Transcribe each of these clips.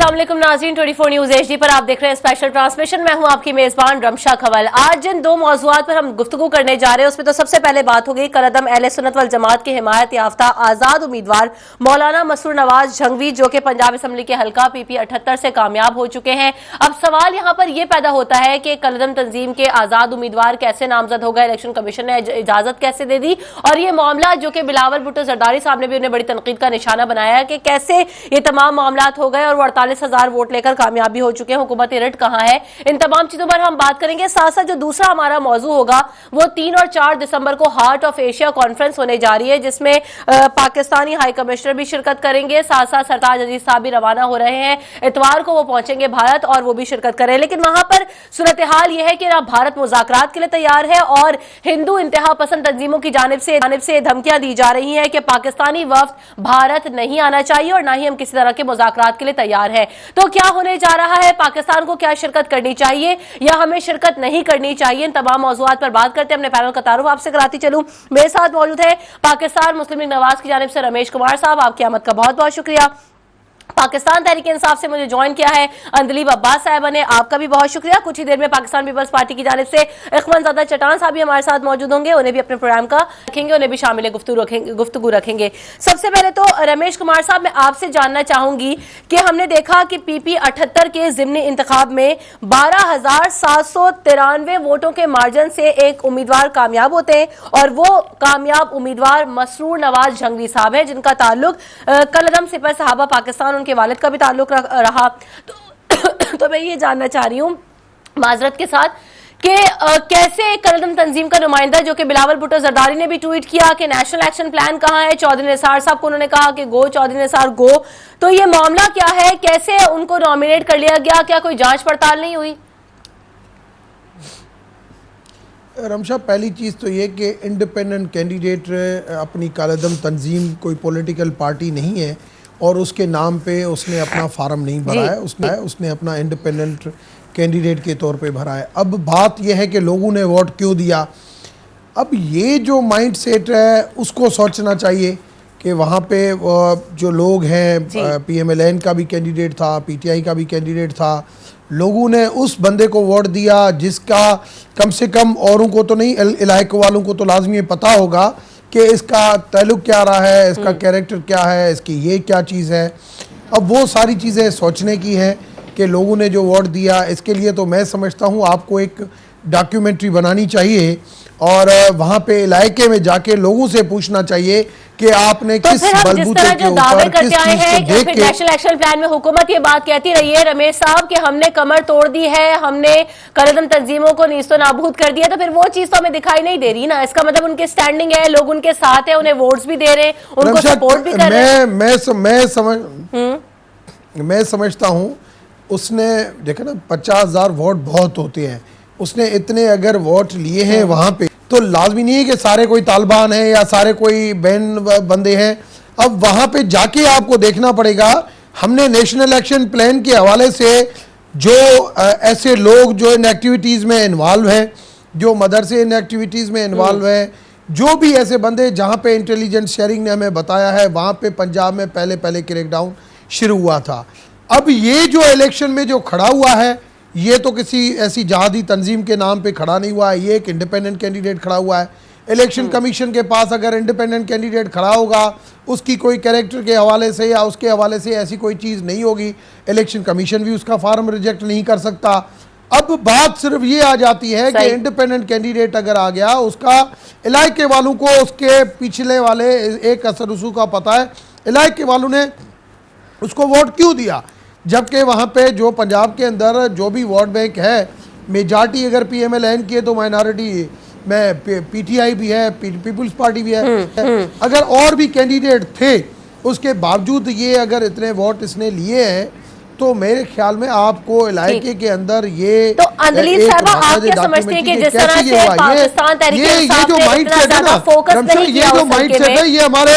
अस्सलाम वालेकुम नाज़रीन, 24 न्यूज HD पर आप देख रहे हैं स्पेशल ट्रांसमिशन। मैं हूं आपकी मेजबान रमशा खवल। आज जिन दो मौज़ूआत पर हम गुफ्तगू करने जा रहे हैं उसमें तो सबसे पहले बात हो गई कलअदम अहले सुन्नत वल जमात की हिमायत याफ्ता आजाद उम्मीदवार मौलाना मसरूर नवाज झंगवी, जो कि पंजाब असम्बली के हल्का PP 78 से कामयाब हो चुके हैं। अब सवाल यहाँ पर यह पैदा होता है कि कलअदम तंजीम के आजाद उम्मीदवार कैसे नामजद हो गए, इलेक्शन कमीशन ने इजाजत कैसे दे दी, और ये मामला जो कि बिलावल भुट्टो जरदारी साहब ने भी उन्हें बड़ी तनकीद का निशाना बनाया कि कैसे ये तमाम मामला हो गए और वो 48,000 वोट लेकर कामयाबी हो चुके हैं। हुकूमत रिट कहां है, इन तमाम चीजों पर हम बात करेंगे। साथ साथ जो दूसरा हमारा मौजू होगा वो 3 और 4 दिसंबर को हार्ट ऑफ एशिया कॉन्फ्रेंस होने जा रही है, जिसमें पाकिस्तानी हाई कमिश्नर भी शिरकत करेंगे। साथ साथ सरताज अजीज साहब भी रवाना हो रहे हैं, इतवार को वो पहुंचेंगे भारत और वो भी शिरकत करें। लेकिन वहां पर सूरत हाल यह है कि ना भारत मुज़ाकरात के लिए तैयार है और हिंदू इंतहा पसंद तंजीमों की जानिब से धमकियां दी जा रही हैं कि पाकिस्तानी वफ्द भारत नहीं आना चाहिए और ना ही हम किसी तरह के मुज़ाकरात के लिए तैयार है। तो क्या होने जा रहा है, पाकिस्तान को क्या शिरकत करनी चाहिए या हमें शिरकत नहीं करनी चाहिए, इन तमाम मौजूआत पर बात करते हैं। अपने पैनल का तारुफ आपसे कराती चलूं। मेरे साथ मौजूद है पाकिस्तान मुस्लिम लीग नवाज की जानिब से रमेश कुमार साहब, आपकी आमद का बहुत बहुत शुक्रिया। पाकिस्तान तहरीक इंसाफ से मुझे ज्वाइन किया है अंदलीब अब्बास साहिबा ने, आपका भी बहुत शुक्रिया। कुछ ही देर में पाकिस्तान पीपल्स पार्टी की जानिब से इख्वानजादा चट्टान साहब भी हमारे साथ मौजूद होंगे, उन्हें भी अपने प्रोग्राम का रखेंगे, उन्हें भी शामिल गुफ्तगू रखेंगे। सबसे पहले तो रमेश कुमार साहब, मैं आपसे जानना चाहूंगी कि हमने देखा कि PP 78 के ज़िमनी इंतखाब में 12,793 वोटों के मार्जिन से एक उम्मीदवार कामयाब होते हैं और वो कामयाब उम्मीदवार मसरूर नवाज झंगवी साहब है, जिनका ताल्लुक कलअदम सिपह सहाबा पाकिस्तान उनके वालिद का भी ताल्लुक रहा। तो मैं ये जानना चाह रही हूँ माजरत के साथ कि कैसे कलअदम तंजीम का नुमाइंदा जो कि बिलावल भुट्टो जरदारी ने भी ट्वीट किया कि नेशनल एक्शन प्लान कहाँ है, चौधरी निसार साहब को उन्होंने कहा कि गो चौधरी निसार गो, तो ये मामला क्या है, कैसे उनको नॉमिनेट कर लिया गया, क्या कोई जांच पड़ताल नहीं हुई? रमशा, पहली चीज़ तो ये कि इंडिपेंडेंट कैंडिडेट अपनी कलअदम तंजीम कोई पॉलिटिकल पार्टी नहीं है और उसके नाम पे उसने अपना फार्म नहीं भरा है, उसने अपना इंडिपेंडेंट कैंडिडेट के तौर पे भरा है। अब बात यह है कि लोगों ने वोट क्यों दिया। अब ये जो माइंड सेट है उसको सोचना चाहिए कि वहाँ पे जो लोग हैं, PMLN का भी कैंडिडेट था, PTI का भी कैंडिडेट था, लोगों ने उस बंदे को वोट दिया जिसका कम से कम औरों को तो नहीं, इलाके वालों को तो लाजमी पता होगा कि इसका ताल्लुक क्या रहा है, इसका कैरेक्टर क्या है, इसकी ये क्या चीज़ है। अब वो सारी चीज़ें सोचने की हैं कि लोगों ने जो वोट दिया, इसके लिए तो मैं समझता हूँ आपको एक डॉक्यूमेंट्री बनानी चाहिए और वहाँ पे इलाके में जाके लोगों से पूछना चाहिए कि आपने तो किस बलबूते के ऊपर किस चीज़ को देख के। नेशनल एक्शन प्लान में हुकूमत ये बात कहती रही है रमेश साहब कि हमने कमर तोड़ दी है, हमने कलअदम तंजीमों को नीस्तो नाबूद कर दिया, तो फिर वो चीज तो हमें दिखाई नहीं दे रही ना। इसका मतलब उनके स्टैंडिंग है, लोग उनके साथ है, उन्हें वोट्स भी दे रहे हैं, उनको सपोर्ट भी कर रहे हैं। मैं समझता हूँ उसने देखा ना 50,000 वोट बहुत होते हैं, उसने इतने अगर वोट लिए हैं वहाँ पे तो लाजमी नहीं है कि सारे कोई तालिबान हैं या सारे कोई बैन बंदे हैं। अब वहाँ पे जाके आपको देखना पड़ेगा। हमने नेशनल एक्शन प्लान के हवाले से जो ऐसे लोग जो इन एक्टिविटीज़ में इन्वॉल्व हैं, जो मदरसे इन एक्टिविटीज़ में इन्वॉल्व हैं, जो भी ऐसे बंदे जहाँ पे इंटेलिजेंस शेयरिंग ने हमें बताया है वहाँ पे पंजाब में पहले क्रैकडाउन शुरू हुआ था। अब ये जो इलेक्शन में जो खड़ा हुआ है ये तो किसी ऐसी जहादी तंजीम के नाम पे खड़ा नहीं हुआ है, ये एक इंडिपेंडेंट कैंडिडेट खड़ा हुआ है। इलेक्शन कमीशन के पास अगर इंडिपेंडेंट कैंडिडेट खड़ा होगा, उसकी कोई कैरेक्टर के हवाले से या उसके हवाले से ऐसी कोई चीज़ नहीं होगी, इलेक्शन कमीशन भी उसका फार्म रिजेक्ट नहीं कर सकता। अब बात सिर्फ ये आ जाती है कि इंडिपेंडेंट कैंडिडेट अगर आ गया, उसका इलाके वालों को उसके पिछले वाले एक असर रसूख का पता है, इलाके वालों ने उसको वोट क्यों दिया, जबकि वहाँ पे जो पंजाब के अंदर जो भी वोट बैंक है, मेजॉरिटी अगर PMLN की है तो माइनॉरिटी में PTI भी है, पीपल्स पार्टी भी है। अगर और भी कैंडिडेट थे उसके बावजूद ये अगर इतने वोट इसने लिए हैं तो मेरे ख्याल में आपको इलाके के अंदर ये तो अंदलीब साहबा, आप क्या समझते हैं कि जिस तरह से पाकिस्तान तहरीक इंसाफ ने इतना ज्यादा फोकस नहीं किया, ये जो माइंडसेट है ये हमारे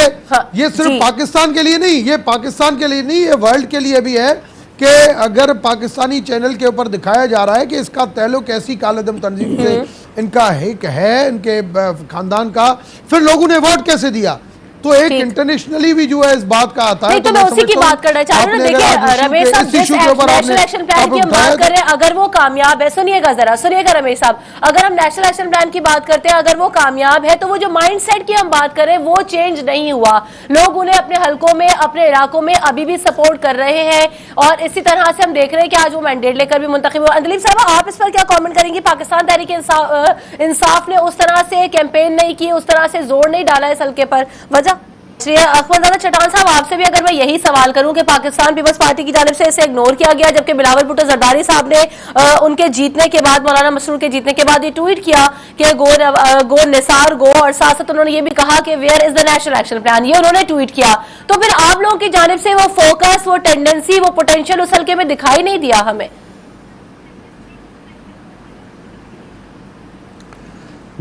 ये सिर्फ पाकिस्तान के लिए नहीं, ये पाकिस्तान के लिए नहीं, ये वर्ल्ड के लिए भी है कि अगर पाकिस्तानी चैनल के ऊपर दिखाया जा रहा है कि इसका ताल्लुक ऐसी कलअदम तंजीम से इनका हिक है, इनके खानदान का, फिर लोगों ने वोट कैसे दिया? तो एक ठीक। इंटरनेशनली भी जो है इस बात का आता है। नहीं, तो मैं उसी की बात करना चाह रही हूँ। देखिए रमेश साहब, जिस नेशनल एक्शन प्लान की हम बात कर रहे हैं, अगर वो कामयाब है, सुनिएगा जरा, सुनिएगा रमेश साहब, अगर हम नेशनल एक्शन प्लान की बात करते हैं, अगर वो कामयाब है, तो वो जो माइंडसेट की हम बात कर रहे हैं वो चेंज नहीं हुआ। लोग उन्हें अपने हलकों में, अपने इलाकों में अभी भी सपोर्ट कर रहे हैं, और इसी तरह से हम देख रहे हैं कि आज वो मैंडेट लेकर भी मुंतखब हुआ। अंदलीब साहब, आप इस पर क्या कॉमेंट करेंगे? पाकिस्तान तहरीक इंसाफ ने उस तरह से कैंपेन नहीं की, उस तरह से जोर नहीं डाला इस हल्के पर, वजह? अखमरजादा चट्टान साहब, आपसे भी अगर मैं यही सवाल करूं कि पाकिस्तान पीपल्स पार्टी की जानिब से इसे इग्नोर किया गया, जबकि बिलावल भुट्टो जरदारी साहब ने उनके जीतने के बाद, मौलाना मसरूर के जीतने के बाद ये ट्वीट किया कि गो निसार गो, और साथ साथ उन्होंने ये भी कहा कि where is the national action plan, ये उन्होंने ट्वीट किया। तो फिर आप लोगों की जानिब से वो फोकस, वो टेंडेंसी, वो पोटेंशियल उस हल्के में दिखाई नहीं दिया हमें।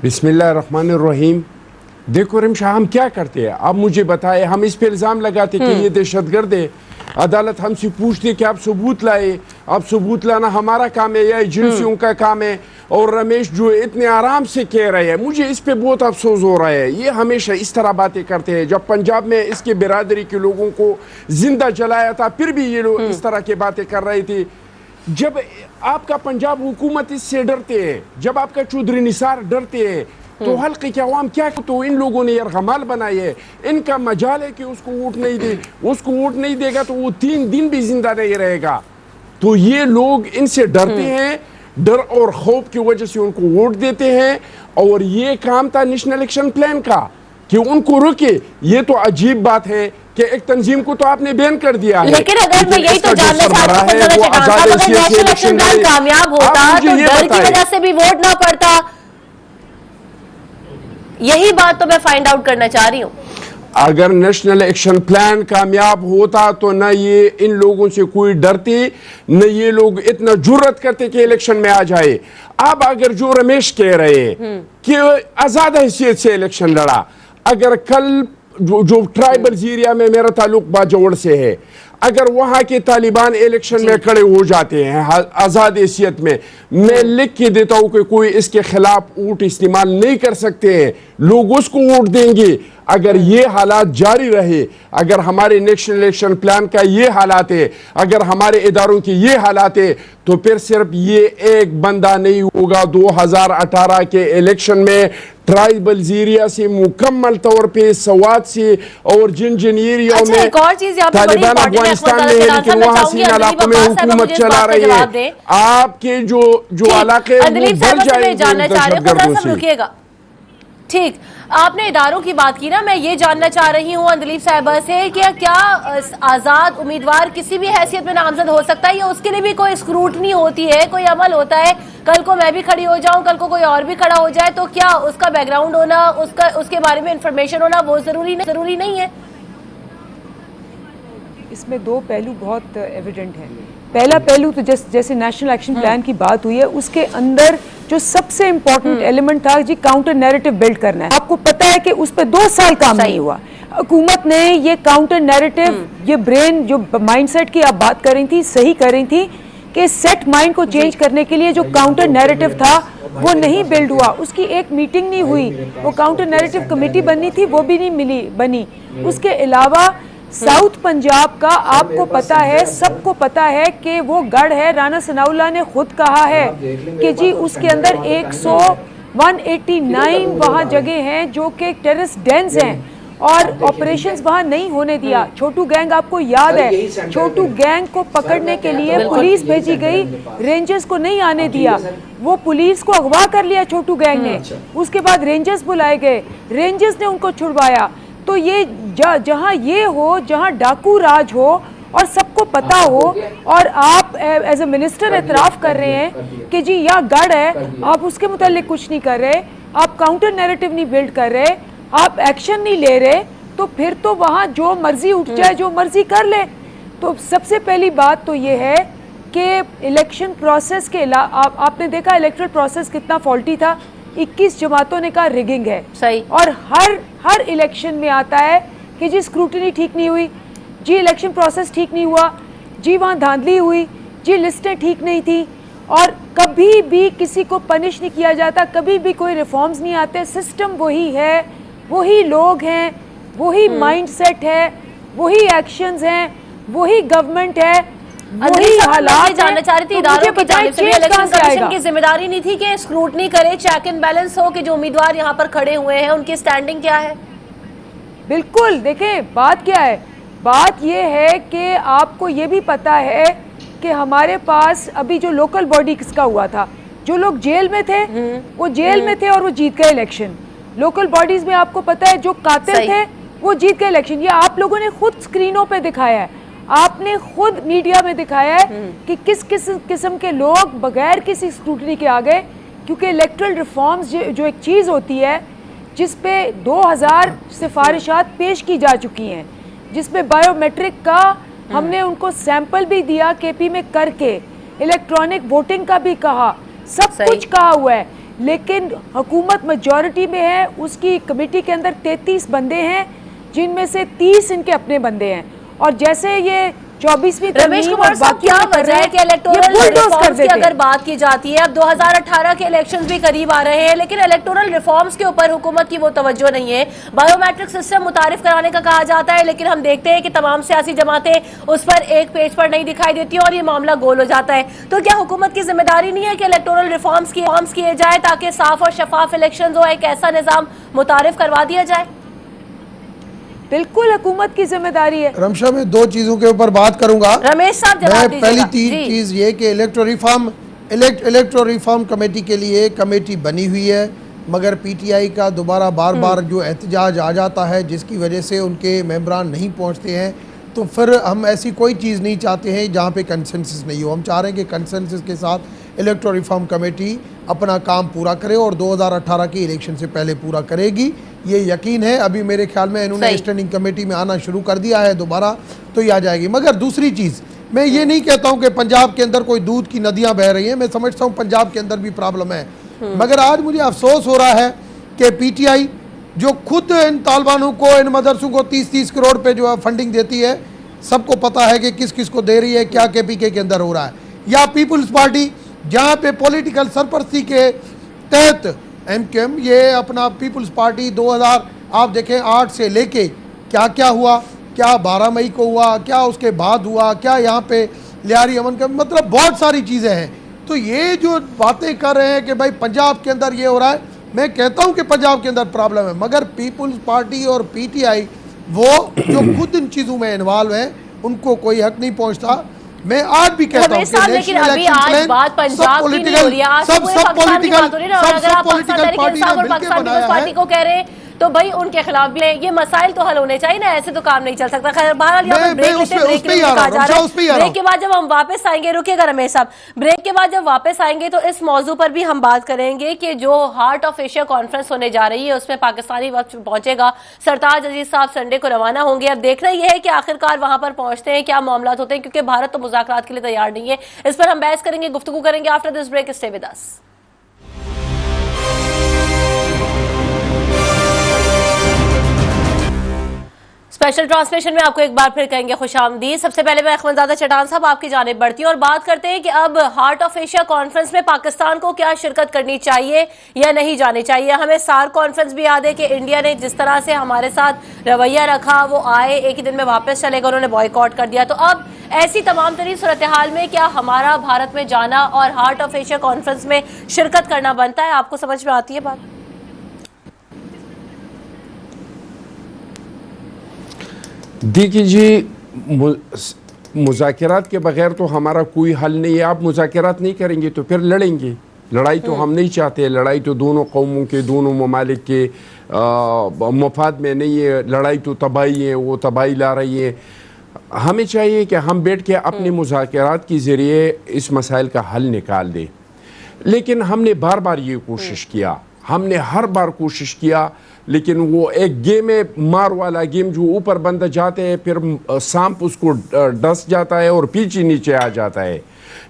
बिस्मिल्लाहिर्रहमानिर्रहीम। देखो रिमशा, हम क्या करते हैं? आप मुझे बताए, हम इस पे इल्ज़ाम लगाते कि ये दहशतगर्द है। अदालत हमसे पूछती कि आप सबूत लाए, आप सबूत लाना हमारा काम है या एजेंसियों का काम है? और रमेश जो इतने आराम से कह रहे हैं, मुझे इस पे बहुत अफसोस हो रहा है। ये हमेशा इस तरह बातें करते हैं। जब पंजाब में इसके बिरादरी के लोगों को जिंदा जलाया था, फिर भी ये लोग इस तरह की बातें कर रहे थे। जब आपका पंजाब हुकूमत इससे डरते हैं, जब आपका चौधरी निसार डरते हैं, तो हल्के के अवाम क्या? तो इन लोगों ने यरगमाल बनाई है, इनका मजाल है कि उसको वोट नहीं दे, उसको वोट नहीं देगा तो वो 3 दिन भी जिंदा नहीं रहेगा। तो ये लोग इनसे डरते हैं, डर और खौफ की वजह से उनको वोट देते हैं। और ये काम था नेशनल एक्शन प्लान का कि उनको रोके। ये तो अजीब बात है कि एक तंजीम को तो आपने बैन कर दिया है। लेकिन अगर मैं यही तो जानना चाहती हूँ, अगर नेशनल एक्शन प्लान कामयाब होता तो डर की वजह से भी वोट ना पड़ता, यही बात तो मैं फाइंड आउट करना चाह रही हूँ। अगर नेशनल एक्शन प्लान कामयाब होता तो न ये इन लोगों से कोई डरते, न ये लोग इतना जुर्रत करते कि इलेक्शन में आ जाए। अब अगर जो रमेश कह रहे हैं कि आजाद हैसियत से इलेक्शन लड़ा, अगर कल जो ट्राइबल एरिया में मेरा ताल्लुक बाजौड़ से है, अगर वहां के तालिबान इलेक्शन में खड़े हो जाते हैं आजाद हैसियत में, मैं लिख के देता हूं कि कोई इसके खिलाफ वोट इस्तेमाल नहीं कर सकते हैं, लोग उसको वोट देंगे। अगर ये हालात जारी रहे, अगर हमारे नेशनल इलेक्शन प्लान का ये हालात है, अगर हमारे इदारों की ये हालात है, तो फिर सिर्फ ये एक बंदा नहीं होगा। 2018 के इलेक्शन में ट्राइबल एरिया से मुकम्मल तौर पे सवात से और जिन एरिया में एक और चीज तालिबान अफगानिस्तान में है, लेकिन वहां से इलाकों में हुकूमत चला रही है, आपके जो इलाके बढ़ जाएंगे। ठीक, आपने इदारों की बात की ना, मैं ये जानना चाह रही हूँ अंदलीब साहिबा से कि क्या आजाद उम्मीदवार किसी भी हैसियत में नामजद हो सकता है, या उसके लिए भी कोई स्क्रूटनी होती है, कोई अमल होता है? कल को मैं भी खड़ी हो जाऊं, कल को कोई और भी खड़ा हो जाए, तो क्या उसका बैकग्राउंड होना, उसके बारे में इंफॉर्मेशन होना वो जरूरी नहीं है? इसमें 2 पहलू बहुत एविडेंट हैं। पहला पहलू तो जैसे नेशनल एक्शन प्लान की बात हुई है, उसके अंदर जो सबसे इम्पोर्टेंट एलिमेंट था जी, काउंटर नैरेटिव बिल्ड करना है। आपको पता है कि उस पर 2 साल काम नहीं हुआ। हुकूमत ने ये काउंटर नैरेटिव, ये ब्रेन जो माइंडसेट की आप बात कर रही थी, सही कर रही थी कि सेट माइंड को चेंज करने के लिए जो काउंटर नैरेटिव था वो नहीं बिल्ड हुआ। उसकी एक मीटिंग नहीं हुई, वो काउंटर नैरेटिव कमेटी बननी थी, वो भी नहीं बनी। उसके अलावा साउथ पंजाब का आपको पता है, सबको पता है कि वो गढ़ है, राणा सनाउल्लाह ने खुद कहा है कि जी उसके अंदर 189 वहाँ जगह हैं जो कि टेररिस्ट डेंस हैं, और ऑपरेशंस वहाँ नहीं होने दिया। छोटू गैंग आपको याद है, छोटू गैंग को पकड़ने के लिए पुलिस भेजी गई, रेंजर्स को नहीं आने दिया, वो पुलिस को अगवा कर लिया छोटू गैंग ने। उसके बाद रेंजर्स बुलाए गए, रेंजर्स ने उनको छुड़वाया। तो ये जहाँ ये हो, जहाँ डाकू राज हो और सबको पता हो, और आप एज ए मिनिस्टर एतराफ़ कर रहे हैं कि जी यहाँ गढ़ है, आप उसके मुतालिक कुछ नहीं कर रहे, आप काउंटर नैरेटिव नहीं बिल्ड कर रहे, आप एक्शन नहीं ले रहे, तो फिर तो वहाँ जो मर्जी उठ जाए, जो मर्जी कर ले। तो सबसे पहली बात तो ये है कि इलेक्शन प्रोसेस के आपने देखा इलेक्टरल प्रोसेस कितना फॉल्टी था। 21 जमातों ने कहा रिगिंग है सही, और हर इलेक्शन में आता है कि जी स्क्रूटनी ठीक नहीं हुई, जी इलेक्शन प्रोसेस ठीक नहीं हुआ, जी वहाँ धांधली हुई, जी लिस्टें ठीक नहीं थी, और कभी भी किसी को पनिश नहीं किया जाता, कभी भी कोई रिफॉर्म्स नहीं आते। सिस्टम वही है, वही लोग हैं, वही माइंडसेट है, वही एक्शंस हैं, वही गवर्नमेंट है, वही हालात जानना चाह रही थी, इदारों की जानिब से भी इलेक्शन कमीशन की जिम्मेदारी नहीं थी कि स्क्रूटनी करे, चेक एंड बैलेंस हो कि जो उम्मीदवार यहाँ पर खड़े हुए हैं उनकी स्टैंडिंग क्या है? बिल्कुल, देखें बात क्या है, बात ये है कि आपको ये भी पता है कि हमारे पास अभी जो लोकल बॉडी किसका हुआ था, जो लोग जेल में थे वो जेल में थे और वो जीत गए इलेक्शन। लोकल बॉडीज में आपको पता है जो कातिल थे वो जीत गए इलेक्शन। ये आप लोगों ने खुद स्क्रीनों पे दिखाया है, आपने खुद मीडिया में दिखाया है कि किस किस किस्म के लोग बगैर किसी स्क्रूटनी के आ गए, क्योंकि इलेक्ट्रल रिफॉर्म्स जो एक चीज़ होती है जिसपे 2000 सिफारिशात पेश की जा चुकी हैं, जिसमें बायोमेट्रिक का हमने उनको सैंपल भी दिया केपी में करके, इलेक्ट्रॉनिक वोटिंग का भी कहा, सब कुछ कहा हुआ है, लेकिन हुकूमत मेजॉरिटी में है। उसकी कमेटी के अंदर 33 बंदे हैं जिनमें से 30 इनके अपने बंदे हैं। और जैसे ये 24वीं रमेश कुमार साहब, क्या वजह है कि इलेक्टोरल रिफॉर्म्स की अगर बात की जाती है, अब 2018 के इलेक्शंस भी करीब आ रहे हैं, लेकिन इलेक्टोरल रिफॉर्म्स के ऊपर हुकूमत की वो तवज्जो नहीं है। बायोमेट्रिक सिस्टम मुतारिफ कराने का कहा जाता है, लेकिन हम देखते हैं कि तमाम सियासी जमातें उस पर एक पेज पर नहीं दिखाई देती और ये मामला गोल हो जाता है। तो क्या हुकूमत की जिम्मेदारी नहीं है कि इलेक्टोरल रिफॉर्म्स किए जाए ताकि साफ और शफाफ इलेक्शन हो, एक ऐसा निजाम मुतारिफ करवा दिया जाए? बिल्कुल हुकूमत की जिम्मेदारी है। रमशा, मैं दो चीजों के ऊपर बात करूंगा। रमेश साहब जवाब दीजिएगा। पहली चीज ये कि इलेक्टोरल रिफॉर्म कमेटी के लिए कमेटी बनी हुई है, मगर पीटीआई का दोबारा बार बार जो एहतजाज आ जाता है जिसकी वजह से उनके मेंबरान नहीं पहुंचते हैं, तो फिर हम ऐसी कोई चीज़ नहीं चाहते हैं जहाँ पे कंसेंसस नहीं हो। हम चाह रहे हैं कि कंसेंसस के साथ इलेक्टोरल रिफॉर्म कमेटी अपना काम पूरा करे और 2018 की इलेक्शन से पहले पूरा करेगी, ये यकीन है। अभी मेरे ख्याल में इन्होंने स्टैंडिंग कमेटी में आना शुरू कर दिया है दोबारा, तो ये आ जाएगी। मगर दूसरी चीज़, मैं ये नहीं कहता हूँ कि पंजाब के अंदर कोई दूध की नदियाँ बह रही हैं, मैं समझता हूँ पंजाब के अंदर भी प्रॉब्लम है, मगर आज मुझे अफसोस हो रहा है कि पीटीआई जो खुद इन तालिबानों को, इन मदरसों को 30-30 करोड़ पे जो है फंडिंग देती है, सबको पता है कि किस किस को दे रही है, क्या केपीके के अंदर हो रहा है, या पीपुल्स पार्टी जहाँ पे पॉलिटिकल सरपरस्ती के तहत एमक्यूएम ये अपना पीपुल्स पार्टी 2000 आप देखें 8 से लेके क्या क्या हुआ, क्या 12 मई को हुआ, क्या उसके बाद हुआ, क्या यहाँ पे लियारी अमन का, मतलब बहुत सारी चीज़ें हैं। तो ये जो बातें कर रहे हैं कि भाई पंजाब के अंदर ये हो रहा है, मैं कहता हूँ कि पंजाब के अंदर प्रॉब्लम है, मगर पीपुल्स पार्टी और पीटीआई वो जो खुद इन चीज़ों में इन्वॉल्व हैं उनको कोई हक नहीं पहुँचता। मैं आज भी कहता हूँ कि लेकिन अभी आज बात पंजाब की नहीं हो रही है, आज सब पाकिस्तान की बात हो रही है ना। और अगर आप पाकिस्तान तहरीक इंसाफ और पाकिस्तान पीपल्स पार्टी को कह रहे हैं तो भाई उनके खिलाफ भी ये मसाइल तो हल होने चाहिए ना, ऐसे तो काम नहीं चल सकता। खैर बहरहाल यहाँ पर ब्रेक के बाद जब हम वापस आएंगे, रुकिएगा रमेश साहब, ब्रेक के बाद जब वापस आएंगे तो इस मौजू पर भी हम बात करेंगे कि जो हार्ट ऑफ एशिया कॉन्फ्रेंस होने जा रही है उसमें पाकिस्तानी वक्त पहुंचेगा, सरताज अजीज साहब संडे को रवाना होंगे। अब देखना यह है कि आखिरकार वहां पर पहुंचते हैं, क्या मामला होते हैं, क्योंकि भारत तो मुज़ाकरात के लिए तैयार नहीं है। इस पर हम बहस करेंगे, गुफ्तगू करेंगे after this break. Stay with us. Special transmission में आपको एक बार फिर कहेंगे खुशामदीद। सबसे पहले मैं अखमदजादा चटान साहब आपकी जानिब बढ़ती हूँ और बात करते हैं कि अब हार्ट ऑफ एशिया कॉन्फ्रेंस में पाकिस्तान को क्या शिरकत करनी चाहिए या नहीं जानी चाहिए। हमें सार कॉन्फ्रेंस भी याद है कि इंडिया ने जिस तरह से हमारे साथ रवैया रखा, वो आए एक ही दिन में वापस चले गए, उन्होंने बॉयकॉट कर दिया। तो अब ऐसी तमाम तरीन सूरत हाल में क्या हमारा भारत में जाना और हार्ट ऑफ एशिया कॉन्फ्रेंस में शिरकत करना बनता है? आपको समझ में आती है बात? देखिए जी, मुज़ाकरात के बगैर तो हमारा कोई हल नहीं है। आप मुज़ाकरात नहीं करेंगे तो फिर लड़ेंगे। लड़ाई तो हम नहीं चाहते, लड़ाई तो दोनों कौमों के, दोनों ममालिक के मफाद में नहीं है। लड़ाई तो तबाही है, वो तबाही ला रही है। हमें चाहिए कि हम बैठ के अपने मुज़ाकरात के ज़रिए इस मसाइल का हल निकाल दें। लेकिन हमने बार बार ये कोशिश किया, हमने हर बार कोशिश किया, लेकिन वो एक गेम है, मार वाला गेम, जो ऊपर बंदा जाते हैं फिर सांप उसको डस जाता है और पीछे नीचे आ जाता है।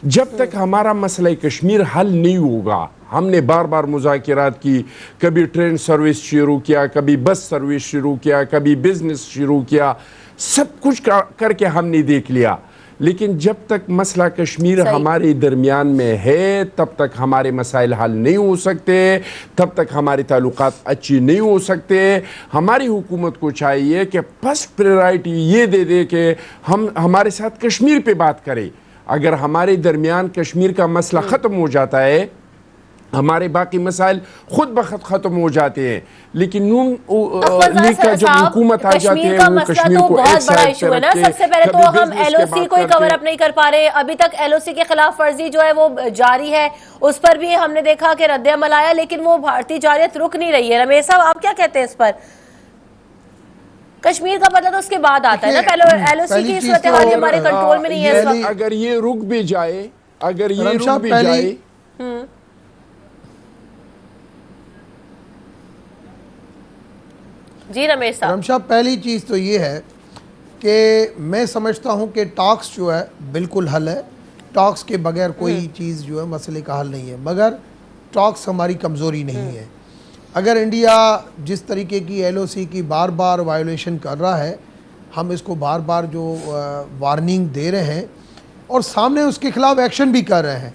जब तक हमारा मसला कश्मीर हल नहीं होगा, हमने बार बार मुज़ाकरात की, कभी ट्रेन सर्विस शुरू किया, कभी बस सर्विस शुरू किया, कभी बिजनेस शुरू किया, सब कुछ करके हमने देख लिया, लेकिन जब तक मसला कश्मीर सही। हमारे दरमियान में है तब तक हमारे मसाइल हल नहीं हो सकते, तब तक हमारे ताल्लुकात अच्छी नहीं हो सकते। हमारी हुकूमत को चाहिए कि फर्स्ट प्रायोरिटी ये दे दे कि हम हमारे साथ कश्मीर पे बात करें। अगर हमारे दरमियान कश्मीर का मसला ख़त्म हो जाता है, हमारे बाकी मसाइल खुद बखुद ख़त्म हो जाते हैं। लेकिन नून लीग का जब हुकूमत आ जाती है, वो कश्मीर को बहुत एक बड़ा साइड इशू पे है ना। रख के सबसे पहले तो कभी हम business के एलओसी बात को ही करते कवर हैं। अप नहीं कर पा रहे। अभी तक एलओसी के खिलाफ वर्जी जो है वो जारी है, उस पर भी हमने देखा कि रद्द अमल आया, लेकिन वो भारतीय जारियत रुक नहीं रही है। रमेश साहब, आप क्या कहते हैं इस पर? कश्मीर का पता तो उसके बाद आता है ना, पहले एलओसी की सूरत हाल हमारे कंट्रोल में नहीं है इस वक्त। अगर ये रुक भी जाए, अगर ये रमशा, रुक भी जाए, जी रमेश साहब। रमशा, पहली चीज़ तो ये है कि मैं समझता हूँ कि टॉक्स जो है बिल्कुल हल है। टॉक्स के बगैर कोई चीज़ जो है मसले का हल नहीं है, मगर टॉक्स हमारी कमज़ोरी नहीं है। अगर इंडिया जिस तरीके की एलओसी की बार बार वायोलेशन कर रहा है, हम इसको बार बार जो वार्निंग दे रहे हैं और सामने उसके खिलाफ एक्शन भी कर रहे हैं,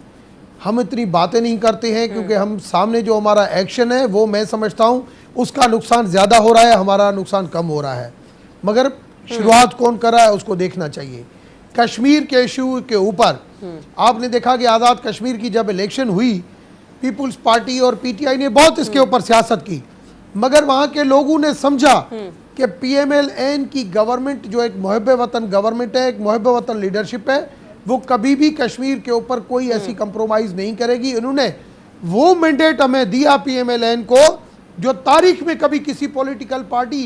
हम इतनी बातें नहीं करते हैं क्योंकि हम सामने जो हमारा एक्शन है वो मैं समझता हूँ उसका नुकसान ज़्यादा हो रहा है, हमारा नुकसान कम हो रहा है। मगर शुरुआत कौन कर रहा है उसको देखना चाहिए। कश्मीर के इशू के ऊपर आपने देखा कि आज़ाद कश्मीर की जब इलेक्शन हुई, पीपुल्स पार्टी और पीटीआई ने बहुत इसके ऊपर सियासत की, मगर वहाँ के लोगों ने समझा कि पीएमएल-एन की गवर्नमेंट जो एक मुहब्बे वतन गवर्नमेंट है, एक मुहब्बे वतन लीडरशिप है, वो कभी भी कश्मीर के ऊपर कोई ऐसी कंप्रोमाइज़ नहीं करेगी। इन्होंने वो मैंडेट हमें दिया पीएमएल-एन को जो तारीख में कभी किसी पॉलिटिकल पार्टी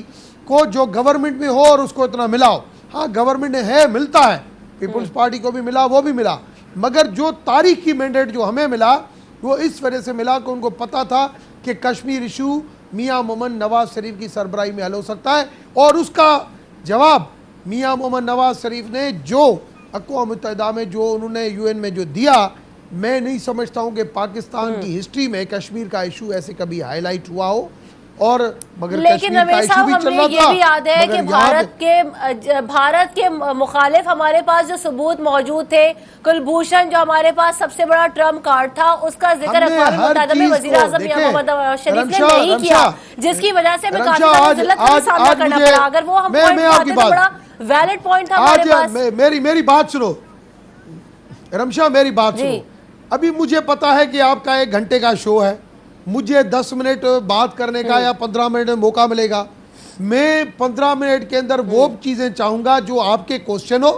को जो गवर्नमेंट में हो और उसको इतना मिला हो। हाँ, गवर्नमेंट है, मिलता है, पीपुल्स पार्टी को भी मिला, वो भी मिला, मगर जो तारीख की मैंडेट जो हमें मिला वो इस वजह से मिला कि उनको पता था कि कश्मीर इशू मियां मोहम्मद नवाज शरीफ की सरबराही में हल हो सकता है। और उसका जवाब मियां मोहम्मद नवाज शरीफ ने जो अक़वाम मुत्तहिदा में जो उन्होंने यूएन में जो दिया, मैं नहीं समझता हूँ कि पाकिस्तान की हिस्ट्री में कश्मीर का इशू ऐसे कभी हाईलाइट हुआ हो। और मगर लेकिन रमेश साहब, हमें ये भी याद है कि भारत के मुखालिफ हमारे पास जो सबूत मौजूद थे, कुलभूषण जो हमारे पास सबसे बड़ा ट्रम्प कार्ड था, उसका जिक्र अक़वाम मुत्तहिदा में वज़ीर आज़म मोहम्मद नवाज शरीफ ने नहीं किया, जिसकी वजह से हमें काफी ज्यादा ज़िल्लत का सामना करना पड़ा। अगर वो हम पॉइंट उठाते तो बड़ा वैलिड पॉइंट था हमारे पास। मेरी बात सुनो रमशा, मेरी बात सुनो। अभी मुझे पता है कि आपका 1 घंटे का शो है, मुझे 10 मिनट बात करने का या 15 मिनट में मौका मिलेगा। मैं 15 मिनट के अंदर वो चीज़ें चाहूँगा जो आपके क्वेश्चन हो,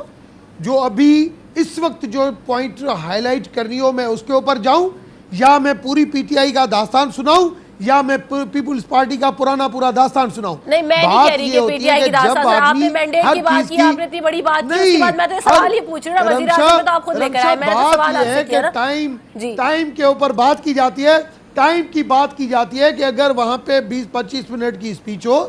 जो अभी इस वक्त जो पॉइंट हाईलाइट करनी हो मैं उसके ऊपर जाऊं, या मैं पूरी पीटीआई का दास्तान सुनाऊं, या मैं पीपुल्स पार्टी का पूरा दास्तान सुनाऊं। नहीं, मैं नहीं कह रही कि पीटीआई की दास्तान, आपने मैंडेट की बात की, आपने इतनी बड़ी बात की, उसके बाद मैं तो सवाल ही पूछ रही हूं ना, वज़ीर आज़म में तो आप खुद लेकर आए, मैंने तो सवाल आपसे किया ना। टाइम के ऊपर बात की जाती है, टाइम की बात की जाती है कि अगर वहां पे 20-25 मिनट की स्पीच हो,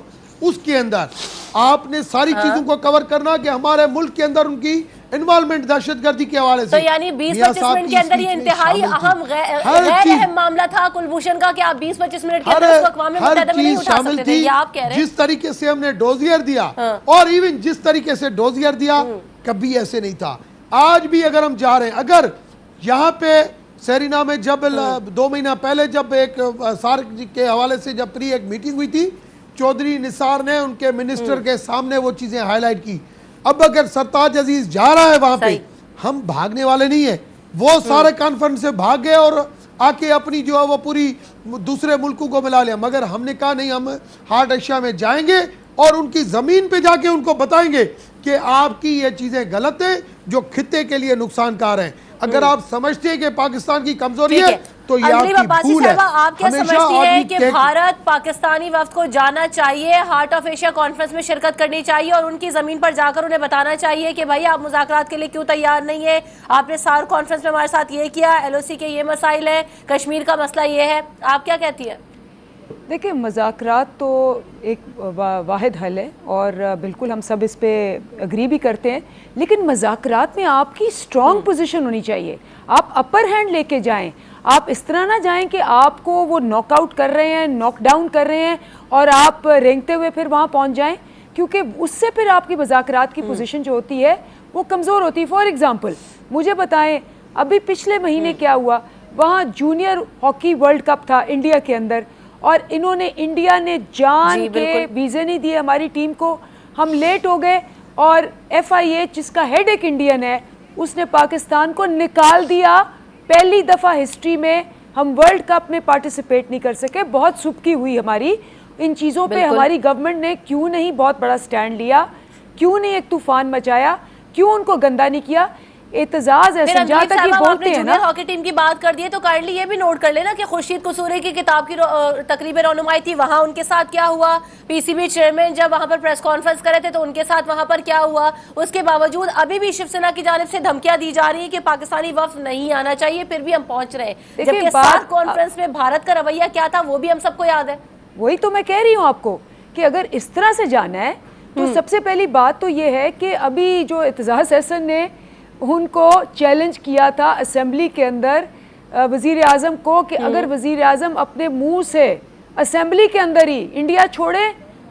उसके अंदर आपने सारी चीजों को कवर करना कि हमारे मुल्क के अंदर उनकी इन्वॉल्वमेंट दहशतगर्दी के हवाले से। तो यानी 20-25 मिनट के अंदर ये इंतहाई अहम गैर अहम मामला था कुलभूषण का कि आप 20-25 मिनट के अंदर उसको अक़वाम मुत्तहिदा में नहीं उठा सकते थे, ये आप कह रहे हैं। जिस तरीके से हमने डोजियर दिया और इवन जिस तरीके से डोजियर दिया, कभी ऐसे नहीं था। आज भी अगर हम जा रहे हैं, अगर यहाँ पे सेरिना में जब 2 महीना पहले जब एक सार्क के हवाले से जब प्री एक मीटिंग हुई थी, चौधरी निसार ने उनके मिनिस्टर के सामने वो चीजें हाईलाइट की। अब अगर सरताज अजीज जा रहा है वहां पे, हम भागने वाले नहीं है। वो सारे कॉन्फ्रेंस से भाग गए और आके अपनी जो है वो पूरी दूसरे मुल्कों को मिला लिया, मगर हमने कहा नहीं, हम हार्ट एशिया में जाएंगे और उनकी जमीन पे जाके उनको बताएंगे कि आपकी ये चीजें गलत है जो खित्ते के लिए नुकसानकार हैं। अगर आप समझते हैं कि पाकिस्तान की कमजोरी है तो ये आपकी भूल है। आप क्या समझती हैं कि भारत पाकिस्तानी वफ्द को जाना चाहिए, हार्ट ऑफ एशिया कॉन्फ्रेंस में शिरकत करनी चाहिए और उनकी जमीन पर जाकर उन्हें बताना चाहिए कि भाई आप मुज़ाकरात के लिए क्यों तैयार नहीं है, आपने सार्क कॉन्फ्रेंस में हमारे साथ ये किया, एलओसी के ये मसाइल है, कश्मीर का मसला ये है, आप क्या कहती है? देखिए, मुज़ाकरात तो एक वाहिद हल है और बिल्कुल हम सब इस पे अग्री भी करते हैं, लेकिन मुज़ाकरात में आपकी स्ट्रॉन्ग पोजीशन होनी चाहिए। आप अपर हैंड लेके जाएं, आप इस तरह ना जाएं कि आपको वो नॉकआउट कर रहे हैं, नॉकडाउन कर रहे हैं और आप रेंगते हुए फिर वहाँ पहुँच जाएं, क्योंकि उससे फिर आपकी मुज़ाकरात की पोजीशन जो होती है वो कमज़ोर होती। फॉर एग्ज़ाम्पल मुझे बताएं अभी पिछले महीने क्या हुआ, वहाँ जूनियर हॉकी वर्ल्ड कप था इंडिया के अंदर, और इंडिया ने जान के वीज़े नहीं दिए हमारी टीम को, हम लेट हो गए, और FIA जिसका हेड एक इंडियन है उसने पाकिस्तान को निकाल दिया। पहली दफ़ा हिस्ट्री में हम वर्ल्ड कप में पार्टिसिपेट नहीं कर सके। बहुत सुबकी हुई हमारी इन चीज़ों पे। हमारी गवर्नमेंट ने क्यों नहीं बहुत बड़ा स्टैंड लिया, क्यों नहीं एक तूफान मचाया, क्यों उनको गंदा नहीं किया। एतजाज है जहाँ तक ये बोलते हैं ना। हॉकी टीम की बात कर दी है तो काइंडली ये भी नोट कर लेना कि खुर्शीद कसूरी की किताब की तकरीब रौनुमाई थी, वहां उनके साथ क्या हुआ। PCB चेयरमैन जब वहां पर प्रेस कॉन्फ्रेंस करे थे तो उनके साथ वहां पर क्या हुआ। उसके बावजूद अभी भी शिवसेना की जानिब से धमकियां दी जा रही है कि पाकिस्तानी वफ्द नहीं आना चाहिए, फिर भी हम पहुंच रहे हैं। जबकि सात कॉन्फ्रेंस में भारत का रवैया क्या था वो भी हम सबको याद है। वही तो मैं कह रही हूँ आपको कि अगर इस तरह से जाना है तो सबसे पहली बात तो ये है कि अभी जो एतजाज हसन ने उनको चैलेंज किया था असेंबली के अंदर वज़ीर आज़म को कि अगर वज़ीर आज़म अपने मुंह से असेंबली के अंदर ही इंडिया छोड़े,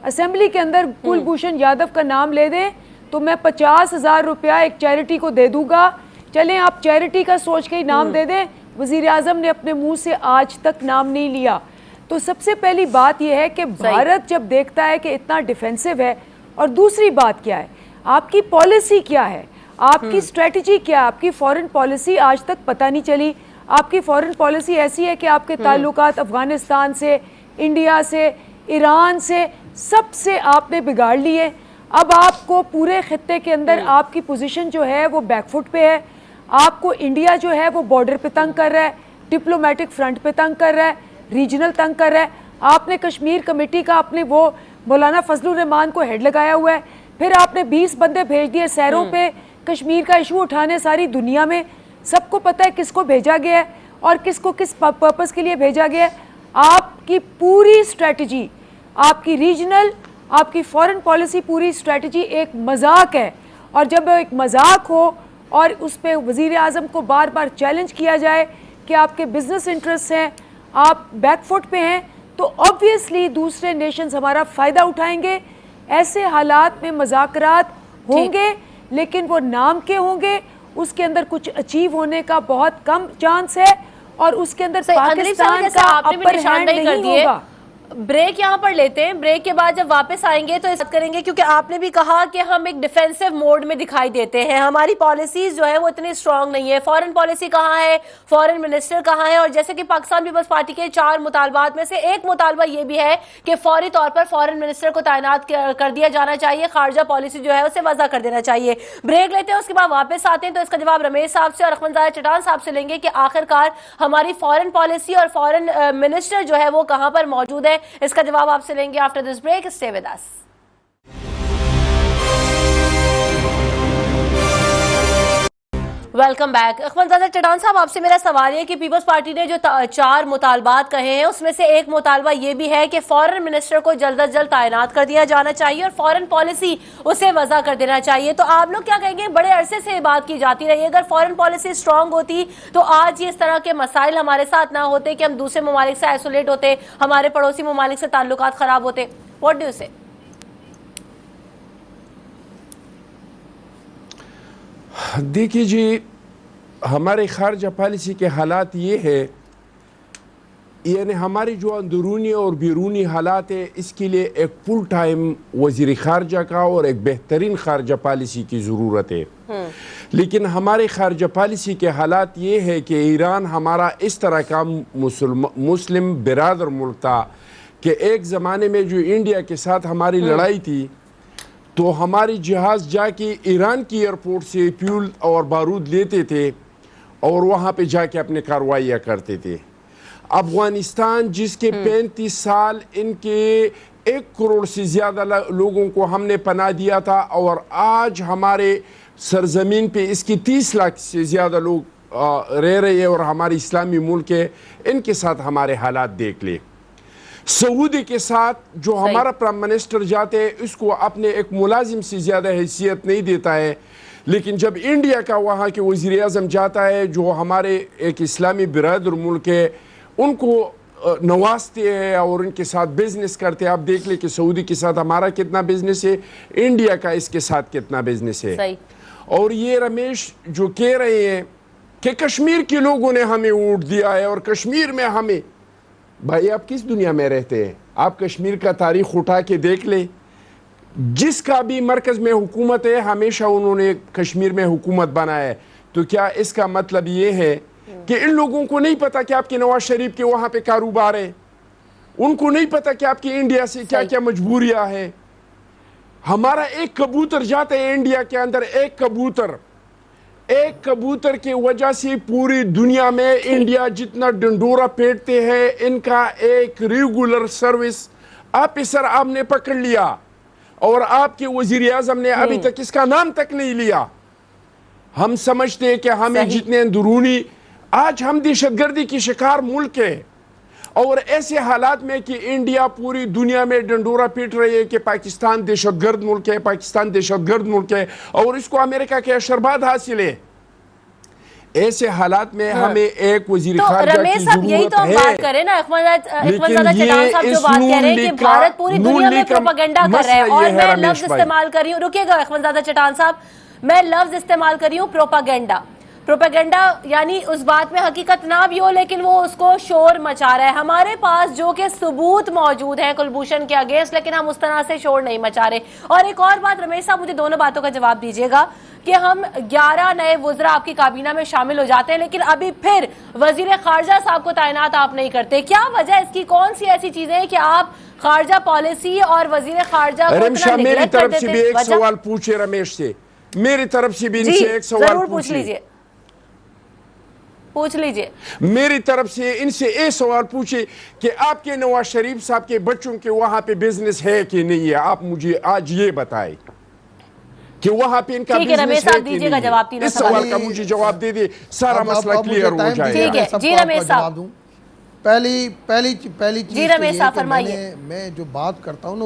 असेंबली के अंदर कुलभूषण यादव का नाम ले दें तो मैं 50,000 रुपया एक चैरिटी को दे दूंगा। चलें आप चैरिटी का सोच के ही नाम दे दें। वज़ीर आज़म ने अपने मुंह से आज तक नाम नहीं लिया। तो सबसे पहली बात यह है कि भारत जब देखता है कि इतना डिफेंसिव है, और दूसरी बात क्या है, आपकी पॉलिसी क्या है, आपकी स्ट्रेटजी क्या है। आपकी फॉरेन पॉलिसी आज तक पता नहीं चली। आपकी फॉरेन पॉलिसी ऐसी है कि आपके ताल्लुकात अफगानिस्तान से, इंडिया से, ईरान से, सबसे आपने बिगाड़ लिए। अब आपको पूरे खित्ते के अंदर आपकी पोजीशन जो है वो बैकफुट पे है। आपको इंडिया जो है वो बॉर्डर पे तंग कर रहा है, डिप्लोमेटिक फ्रंट पे तंग कर रहा है, रीजनल तंग कर रहा है। आपने कश्मीर कमेटी का अपने वो मौलाना फजलुर रहमान को हेड लगाया हुआ है। फिर आपने 20 बंदे भेज दिए सैरों पे कश्मीर का इशू उठाने। सारी दुनिया में सबको पता है किसको भेजा गया है और किसको किस पर्पस के लिए भेजा गया है। आपकी पूरी स्ट्रेटजी, आपकी रीजनल, आपकी फॉरेन पॉलिसी, पूरी स्ट्रेटजी एक मजाक है। और जब एक मजाक हो और उस पर वज़ीर आज़म को बार बार चैलेंज किया जाए कि आपके बिजनेस इंटरेस्ट हैं, आप बैकफुट पे हैं, तो ऑब्वियसली दूसरे नेशंस हमारा फ़ायदा उठाएंगे। ऐसे हालात में मज़ाकरात होंगे, लेकिन वो नाम के होंगे, उसके अंदर कुछ अचीव होने का बहुत कम चांस है, और उसके अंदर पाकिस्तान का अपर हैंड नहीं होगा। ब्रेक यहाँ पर लेते हैं। ब्रेक के बाद जब वापस आएंगे तो इस करेंगे, क्योंकि आपने भी कहा कि हम एक डिफेंसिव मोड में दिखाई देते हैं, हमारी पॉलिसीज जो है वो इतनी स्ट्रांग नहीं है। फॉरेन पॉलिसी कहाँ है, फॉरेन मिनिस्टर कहाँ है। और जैसे कि पाकिस्तान पीपल्स पार्टी के 4 मुतालबात में से एक मुतालबा ये भी है कि फौरी तौर पर फॉरेन मिनिस्टर को तैनात कर दिया जाना चाहिए, खारजा पॉलिसी जो है उसे वज़ा कर देना चाहिए। ब्रेक लेते हैं, उसके बाद वापस आते हैं तो इसका जवाब रमेश साहब से और अखमदजादा चटान साहब से लेंगे कि आखिरकार हमारी फॉरेन पॉलिसी और फॉरेन मिनिस्टर जो है वो कहाँ पर मौजूद है। इसका जवाब आपसे लेंगे after this break. Stay with us. Welcome back. Akhmadzada Chatan साहब, आपसे मेरा सवाल है कि पीपल्स पार्टी ने जो 4 मुतालबात कहे हैं उसमें से एक मुतालबा ये भी है कि फॉरेन मिनिस्टर को जल्द अज जल्द तैनात कर दिया जाना चाहिए और फॉरेन पॉलिसी उसे वज़ा कर देना चाहिए। तो आप लोग क्या कहेंगे? बड़े अरसे से बात की जाती रही, अगर फॉरेन पॉलिसी स्ट्रांग होती तो आज ये इस तरह के मसाइल हमारे साथ ना होते कि हम दूसरे ममालिक से आइसोलेट होते, हमारे पड़ोसी ममालिक से ताल्लुकात खराब होते। व्हाट डू यू से? देखिए जी, हमारे खारजा पॉलिसी के हालात ये है, यानी हमारी जो अंदरूनी और बैरूनी हालात है, इसके लिए एक फुल टाइम वज़ीर खारजा का और एक बेहतरीन खारजा पॉलिसी की ज़रूरत है। लेकिन हमारे खारजा पॉलिसी के हालात ये है कि ईरान हमारा इस तरह का मुस्लिम बिरादर मुल्क था कि एक ज़माने में जो इंडिया के साथ हमारी लड़ाई थी तो हमारी जहाज़ जाके ईरान की एयरपोर्ट से फ्यूल और बारूद लेते थे और वहाँ पे जाके अपने कार्रवाइयाँ करते थे। अफ़गानिस्तान जिसके 35 साल इनके 1 करोड़ से ज़्यादा लोगों को हमने पनाह दिया था, और आज हमारे सरजमीन पे इसकी 30 लाख से ज़्यादा लोग रह रहे हैं और हमारे इस्लामी मुल्क है, इनके साथ हमारे हालात देख ले। सऊदी के साथ जो हमारा प्राइम मिनिस्टर जाते हैं उसको अपने एक मुलाजिम से ज़्यादा हैसियत नहीं देता है, लेकिन जब इंडिया का वहाँ के वज़ीर आज़म जाता है जो हमारे एक इस्लामी बिरादर मुल्क है, उनको नवाजते हैं और उनके साथ बिजनेस करते हैं। आप देख ले कि सऊदी के साथ हमारा कितना बिजनेस है, इंडिया का इसके साथ कितना बिजनेस है। और ये रमेश जो कह रहे हैं कि कश्मीर के लोगों ने हमें वोट दिया है और कश्मीर में हमें, भाई आप किस दुनिया में रहते हैं? आप कश्मीर का तारीख उठा के देख ले, जिसका भी मरकज में हुकूमत है हमेशा उन्होंने कश्मीर में हुकूमत बनाया है। तो क्या इसका मतलब ये है कि इन लोगों को नहीं पता कि आपके नवाज शरीफ के वहां पे कारोबार है? उनको नहीं पता कि आपकी इंडिया से क्या क्या मजबूरियां हैं? हमारा एक कबूतर जाता है इंडिया के अंदर, एक कबूतर की वजह से पूरी दुनिया में इंडिया जितना डंडोरा पीटते हैं, इनका एक रेगुलर सर्विस ऑफिसर आपने पकड़ लिया और आपके वजीर आजम ने अभी तक इसका नाम तक नहीं लिया। हम समझते हैं कि हमें जितने अंदरूनी, आज हम दहशतगर्दी की शिकार मुल्क है और ऐसे हालात में कि इंडिया पूरी दुनिया में डंडोरा पीट रही है कि पाकिस्तान दहशतगर्द मुल्क है, पाकिस्तान दहशतगर्द मुल्क है और इसको अमेरिका के आशीर्वाद हासिल है। ऐसे हालात में हमें एक वजीर खारजा की जरूरत है। बात करें ना, अखमदजादा चटान साहब जो बात कह रहे हैं कि भारत पूरी दुनिया में प्रोपेगेंडा कर रहा है, और मैं लफ्ज इस्तेमाल कर रही हूँ, रुकिएगा अखमदजादा चटान साहब, मैं लफ्ज इस्तेमाल कर रही हूँ प्रोपेगेंडा। प्रोपेगेंडा यानी उस बात में हकीकत ना भी हो लेकिन वो उसको शोर मचा रहा है। हमारे पास जो कि सबूत मौजूद है कुलभूषण के अगेंस्ट, लेकिन हम उस तरह से शोर नहीं मचा रहे। और एक और बात रमेश साहब, मुझे दोनों बातों का जवाब दीजिएगा कि हम 11 नए वुज़रा आपकी काबीना में शामिल हो जाते हैं लेकिन अभी फिर वजीर खारजा साहब को तैनात आप नहीं करते, क्या वजह इसकी? कौन सी ऐसी चीजें हैं कि आप खारजा पॉलिसी और वजीर खारजा को इतना नेगलेक्ट कर देते? मेरी तरफ से भी एक सवाल पूछे रमेश से, मेरी तरफ से भी इनसे एक सवाल पूछ लीजिए। मेरी तरफ से इनसे एक सवाल पूछे कि आपके नवाज शरीफ साहब के बच्चों के वहां पे बिजनेस है कि नहीं है? आप मुझे आज ये बताएं कि वहां पे इनका बिजनेस है कि नहीं? जवाब इस सवाल का मुझे जवाब दे दे, सारा मसला क्लियर हो जाएगा। ठीक है जी रमेश साहब। पहली चीज जी रमेश साहब फरमाइए। मैं जो बात करता हूँ ना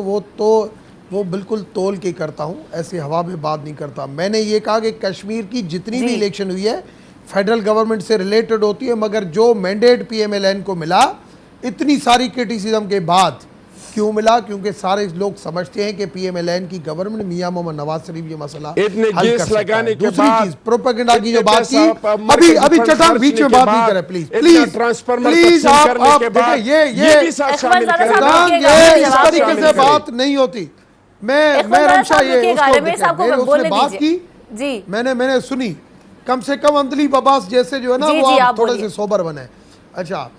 वो बिल्कुल तोल के करता हूँ, ऐसी हवा में बात नहीं करता। मैंने ये कहा कि कश्मीर की जितनी भी इलेक्शन हुई है फेडरल गवर्नमेंट से रिलेटेड होती है, मगर जो मैंडेट पीएमएलएन को मिला इतनी सारी क्रिटिसिज्म के बाद क्यों मिला? क्योंकि सारे लोग समझते हैं कि पीएमएलएन की गवर्नमेंट मियां मोहम्मद नवाज शरीफ ये मसला इतने गैस लगाने के दूसरी बाद चीज प्रोपेगेंडा की जो बात की, अभी चटान बीच में बात नहीं करे प्लीज आप देखें, ये इस तरीके से बात नहीं होती। मैं रमशा ये उसने बात की जी, मैंने सुनी, कम से कम अंदलीब अब्बास जैसे जो है ना वो आप थोड़े से सोबर बने। अच्छा,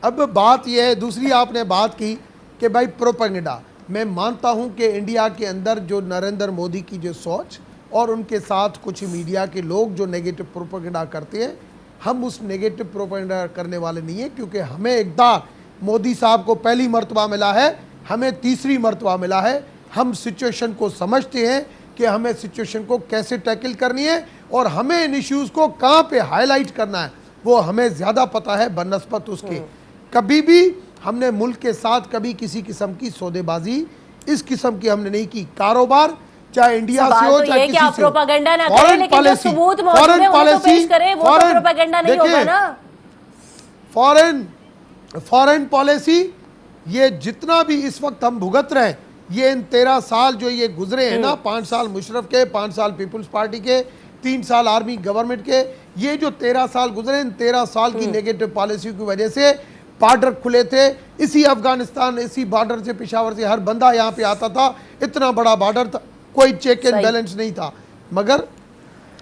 अब बात यह है, दूसरी आपने बात की कि भाई प्रोपेगेंडा। मैं मानता हूं कि इंडिया के अंदर जो नरेंद्र मोदी की जो सोच और उनके साथ कुछ मीडिया के लोग जो नेगेटिव प्रोपेगेंडा करते हैं, हम उस नेगेटिव प्रोपेगेंडा करने वाले नहीं है, क्योंकि हमें इक़्तिदार मोदी साहब को पहली मरतबा मिला है, हमें तीसरी मरतबा मिला है। हम सिचुएशन को समझते हैं कि हमें सिचुएशन को कैसे टैकल करनी है और हमें इन इश्यूज़ को कहाँ पे हाईलाइट करना है वो हमें ज़्यादा पता है बनस्बत उसके। कभी भी हमने मुल्क के साथ कभी किसी किस्म की सौदेबाजी इस किस्म की हमने नहीं की। कारोबार चाहे इंडिया से हो चाहे किसी से हो, फॉरेन पॉलिसी, फॉरेन पॉलिसी, ये जितना भी इस वक्त हम भुगत रहे हैं, ये इन 13 साल जो ये गुजरे हैं ना, 5 साल मुशर्रफ के, 5 साल पीपुल्स पार्टी के, 3 साल आर्मी गवर्नमेंट के, ये जो 13 साल गुजरे, इन 13 साल की नेगेटिव पॉलिसी की वजह से बॉर्डर खुले थे। इसी अफगानिस्तान, इसी बॉर्डर से पेशावर से हर बंदा यहाँ पे आता था, इतना बड़ा बॉर्डर था, कोई चेक एंड बैलेंस नहीं था। मगर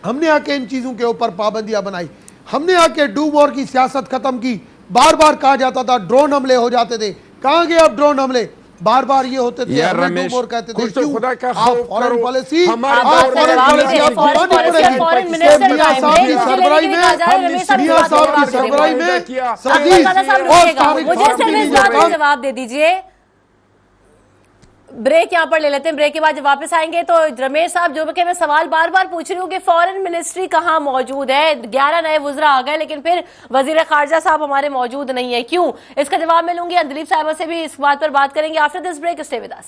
हमने आके इन चीज़ों के ऊपर पाबंदियाँ बनाई, हमने आके डू वॉर की सियासत खत्म की। बार बार कहा जाता था ड्रोन हमले हो जाते थे, कहाँ गए अब ड्रोन हमले? बार बार ये होते थे, कहते थे खुदा का आप फॉरेन पॉलिसी, हमारे फॉरेन मिनिस्टर मियां साहब की सरबराही में जवाब दे दीजिए। ब्रेक यहाँ पर ले लेते हैं, ब्रेक के बाद जब वापस आएंगे तो रमेश साहब जो कि मैं सवाल बार बार पूछ रही हूँ कि फॉरेन मिनिस्ट्री कहाँ मौजूद है? 11 नए वुज़रा आ गए लेकिन फिर वजीर खारजा साहब हमारे मौजूद नहीं है, क्यों? इसका जवाब मैं लूंगी, अंदलीब साहिबा से भी इस बात पर बात करेंगे after this break. Stay with us.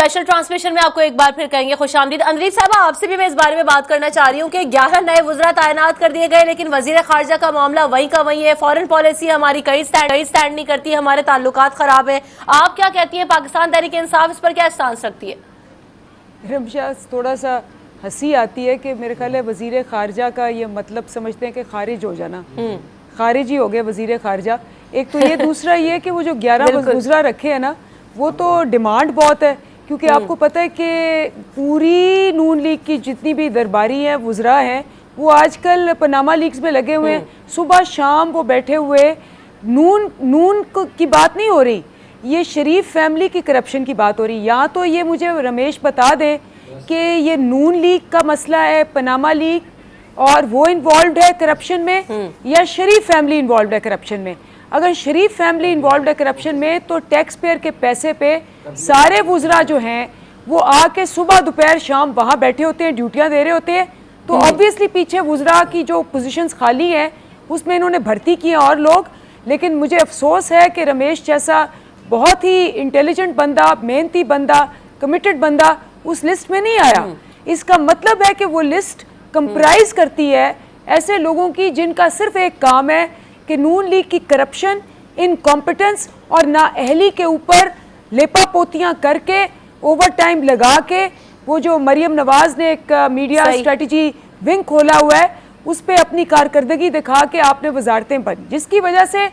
Special transmission में आपको एक बार फिर कहेंगे खुशामदीद। अनरीफ साहबा, आपसे भी मैं इस बारे में बात करना चाह रही हूँ कि 11 नए वुज़रा तैनात कर दिए गए, लेकिन वजीर खारजा का मामला वहीं का वहीं है। फॉरेन पॉलिसी हमारी कहीं स्टैंड नहीं करती, हमारे ताल्लुकात खराब है। आप क्या कहती हैं, पाकिस्तान तहरीक इंसाफ इस पर क्या स्टांस रखती है? रमशा, थोड़ा सा हंसी आती है कि मेरे ख्याल है वजीर खारजा का ये मतलब समझते हैं कि खारिज हो जाना, खारिज ही हो गया वजीर खारजा। एक तो ये, दूसरा ये कि वो जो 11 वुज़रा रखे हैं ना, वो तो डिमांड बहुत है, क्योंकि आपको पता है कि पूरी नून लीग की जितनी भी दरबारी हैं, वुज़रा हैं, वो आजकल पनामा लीग्स में लगे हुए हैं। सुबह शाम वो बैठे हुए, नून की बात नहीं हो रही, ये शरीफ फैमिली की करप्शन की बात हो रही। या तो ये मुझे रमेश बता दें कि ये नून लीग का मसला है, पनामा लीग और वो इन्वॉल्व है करप्शन में, या शरीफ फैमिली इन्वॉल्व है करप्शन में। अगर शरीफ फैमिली इन्वॉल्व है करप्शन में, तो टैक्स पेयर के पैसे पे सारे वुज़रा जो हैं वो आके सुबह दोपहर शाम वहाँ बैठे होते हैं, ड्यूटियाँ दे रहे होते हैं। तो ऑब्वियसली पीछे वुज़रा की जो पोजीशंस खाली हैं उसमें इन्होंने भर्ती किए और लोग। लेकिन मुझे अफसोस है कि रमेश जैसा बहुत ही इंटेलिजेंट बंदा, मेहनती बंदा, कमिटेड बंदा उस लिस्ट में नहीं आया। इसका मतलब है कि वो लिस्ट कंप्राइज करती है ऐसे लोगों की जिनका सिर्फ एक काम है कि नून लीग की करप्शन, इनकॉम्पिटेंस और नाअहली के ऊपर लेपा पोतियाँ करके, ओवर टाइम लगा के, वो जो मरियम नवाज ने एक मीडिया स्ट्रेटजी विंग खोला हुआ है, उस पर अपनी कारकर्दगी दिखा के आपने वजारतें बनी, जिसकी वजह से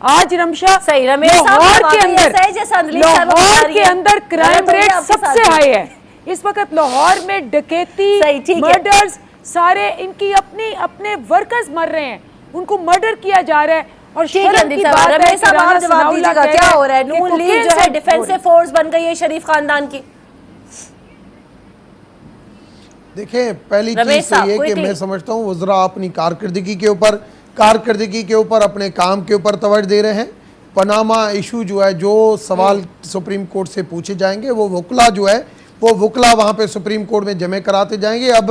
आज रमशा लाहौर के अंदर क्राइम रेट सबसे हाई है इस वक्त। लाहौर में डकैती, मर्डर्स, सारे इनकी अपने वर्कर्स मर रहे हैं, उनको मर्डर किया जा रहा है। और शर्म की बात है कि जवाब दीजिएगा, क्या हो रहा है? नून लीग जो है डिफेंसिव फोर्स बन गई है शरीफ खानदान की। देखिए, पहली चीज तो ये कि मैं समझता हूँ वज़रा अपनी कारकर्दगी के ऊपर अपने काम के ऊपर तवज्जो दे रहे हैं। पनामा इशू जो है, जो सवाल सुप्रीम कोर्ट से पूछे जाएंगे, वो वकला जो है वो वकला वहाँ पे सुप्रीम कोर्ट में जमे कराते जाएंगे। अब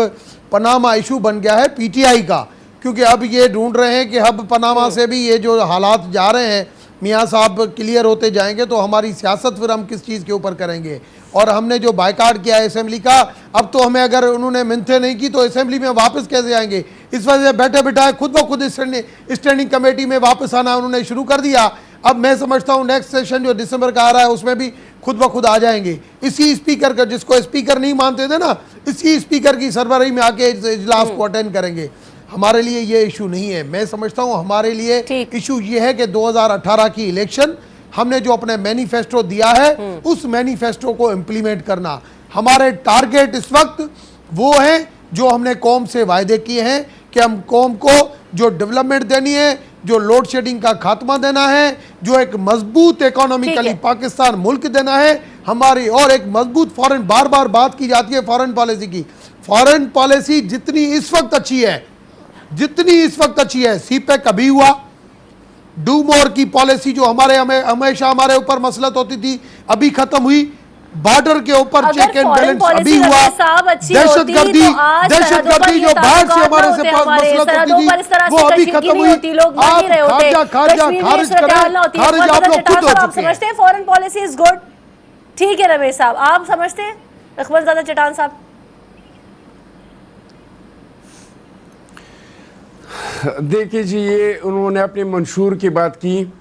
पनामा इशू बन गया है पीटीआई का, क्योंकि अब ये ढूंढ रहे हैं कि अब पनामा से भी ये जो हालात जा रहे हैं मियाँ साहब क्लियर होते जाएंगे तो हमारी सियासत फिर हम किस चीज़ के ऊपर करेंगे। और हमने जो बायकाट किया है असेंबली का, अब तो हमें अगर उन्होंने मिन्थे नहीं की तो असेंबली में वापस कैसे आएंगे? इस वजह से बैठे बिठाए खुद ब खुद स्टैंडिंग कमेटी में वापस आना उन्होंने शुरू कर दिया। अब मैं समझता हूँ नेक्स्ट सेशन जो दिसंबर का आ रहा है उसमें भी खुद ब खुद आ जाएंगे। इसी स्पीकर का, जिसको स्पीकर नहीं मानते थे ना, इसी स्पीकर की सरबराही में आके इजलास को अटेंड करेंगे। हमारे लिए ये इशू नहीं है। मैं समझता हूँ हमारे लिए इशू ये है कि 2018 की इलेक्शन, हमने जो अपने मैनिफेस्टो दिया है उस मैनिफेस्टो को इम्प्लीमेंट करना हमारे टारगेट इस वक्त वो है जो हमने कौम से वायदे किए हैं कि हम कौम को जो डेवलपमेंट देनी है, जो लोड शेडिंग का खात्मा देना है, जो एक मजबूत इकोनॉमिकली पाकिस्तान मुल्क देना है हमारी, और एक मजबूत फॉरेन, बार बार बात की जाती है फॉरेन पॉलिसी की। फॉरेन पॉलिसी जितनी इस वक्त अच्छी है, सीपेक कभी हुआ, डू मोर की पॉलिसी जो हमेशा हमारे ऊपर मसलत होती थी अभी खत्म हुई, बॉर्डर के ऊपर चेक एंड बैलेंस अभी हुआ, दहशतगर्दी जो बाहर से हमारे से पास मसलत होती थी वो अभी खत्म हुई। आप खारिज आप लोग खुद हो चुके हैं। फॉरेन पॉलिसी इज गुड, ठीक है रमेश साहब, आप समझते हैं? अकबरज़ादा चटान साहब, देखिए जी, ये उन्होंने अपने मंशूर की बात की,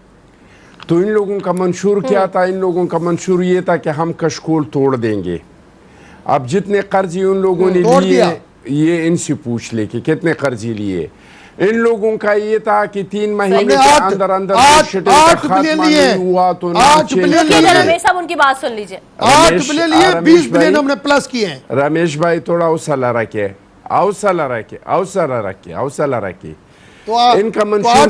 तो इन लोगों का मंशूर क्या था? इन लोगों का मंशूर ये था कि हम कशकोल तोड़ देंगे। अब जितने कर्जे उन लोगों ने लिए, ये इनसे पूछ ले कि कितने कर्जे लिए। इन लोगों का ये था कि 3 महीने के अंदर अंदर हुआ तो रमेश साहब उनकी बात सुन लीजिए। 8 बिलियन लिए, 20 बिलियन हमने प्लस किए हैं। रमेश भाई थोड़ा हौसला रखे, तो इनका मंशूर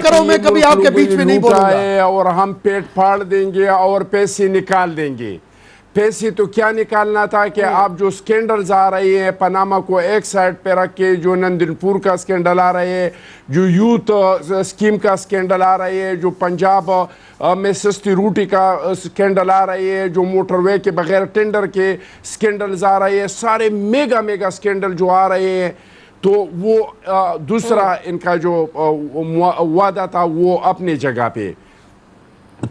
करो, मैं कभी आपके बीच में नहीं बोलूंगा और हम पेट फाड़ देंगे और पैसे निकाल देंगे। पैसे तो क्या निकालना था कि आप जो स्कैंडल्स आ रहे हैं पनामा को एक साइड पे रख के, जो नंदनपुर का स्कैंडल आ रहे हैं, जो यूथ स्कीम का स्कैंडल आ रहे हैं, जो पंजाब में सस्ती रोटी का स्कैंडल आ रही है, जो मोटरवे के बगैर टेंडर के स्कैंडल्स आ रहे हैं, सारे मेगा स्कैंडल जो आ रहे हैं, तो वो दूसरा इनका जो वादा था वो अपनी जगह पे।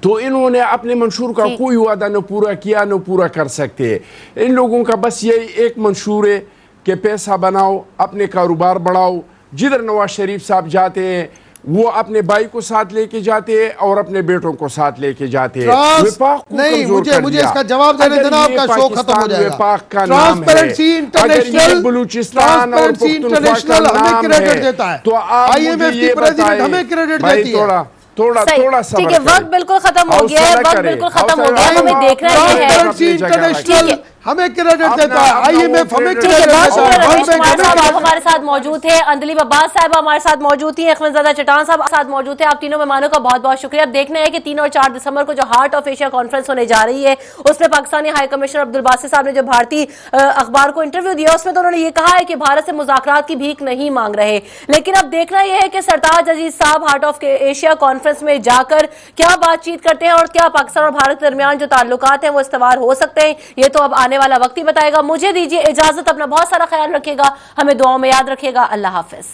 तो इन्होंने अपने मंशूर का कोई वादा न पूरा किया न पूरा कर सकते। इन लोगों का बस यही एक मंशूर है कि पैसा बनाओ, अपने कारोबार बढ़ाओ। जिधर नवाज शरीफ साहब जाते हैं वो अपने भाई को साथ लेके जाते हैं और अपने बेटों को साथ लेके जाते हैं। विपाक को नहीं, कमजोर कर मुझे दिया। इसका जवाब देने अगर देना, ये आपका शो खत्म हो पाकिस्तान जाएगा। विपाक का नाम है, ट्रांसपेरेंसी अगर ये इंटरनेशनल, बलूचिस्तान और पुख्तनख्वा इंटरनेशनल का हमें नाम क्रेडिट है, देता है, तो आप IMF मुझे की ये प्रेसिडेंट बताएं, हमें क्रेडिट भाई देती है। थोड़ा सही, ठीक है, सब्र वक्त बिल्कुल खत्म हो गया है, वक्त बिल्कुल खत्म हो गया है। हमें देखना ये है, ट्रांसपेरेंसी इंटरनेशनल हमें क्रेडिट देता है, IMF हमें ठीक है, क्रेडिट बहुत देता शुक्रिया है, रमेश वर्ल्ड कुमार बैंक साहब, आप हमें हमारे साथ मौजूद थे। अंदलीब अब्बास साहब हमारे साथ मौजूद थी, अहमदजादा चट्टान साहब साथ मौजूद थे। आप तीनों मेहमानों का बहुत बहुत शुक्रिया। अब देखना है कि 3 और 4 दिसंबर को जो हार्ट ऑफ एशिया कॉन्फ्रेंस होने जा रही है उसमें पाकिस्तानी हाई कमिश्नर अब्दुल बासित साहब ने जो भारतीय अखबार को इंटरव्यू दिया उसमें तो उन्होंने ये कहा है कि भारत से मुज़ाकरात की भीख नहीं मांग रहे। लेकिन अब देखना यह है कि सरताज अजीज साहब हार्ट ऑफ एशिया कॉन्फ्रेंस में जाकर क्या बातचीत करते हैं और क्या पाकिस्तान और भारत के दरमियान जो ताल्लुकात हैं वो इस्तवार हो सकते हैं। ये तो अब आने वाला वक्त ही बताएगा। मुझे दीजिए इजाजत, अपना बहुत सारा ख्याल रखिएगा, हमें दुआओं में याद रखिएगा। अल्लाह हाफिज।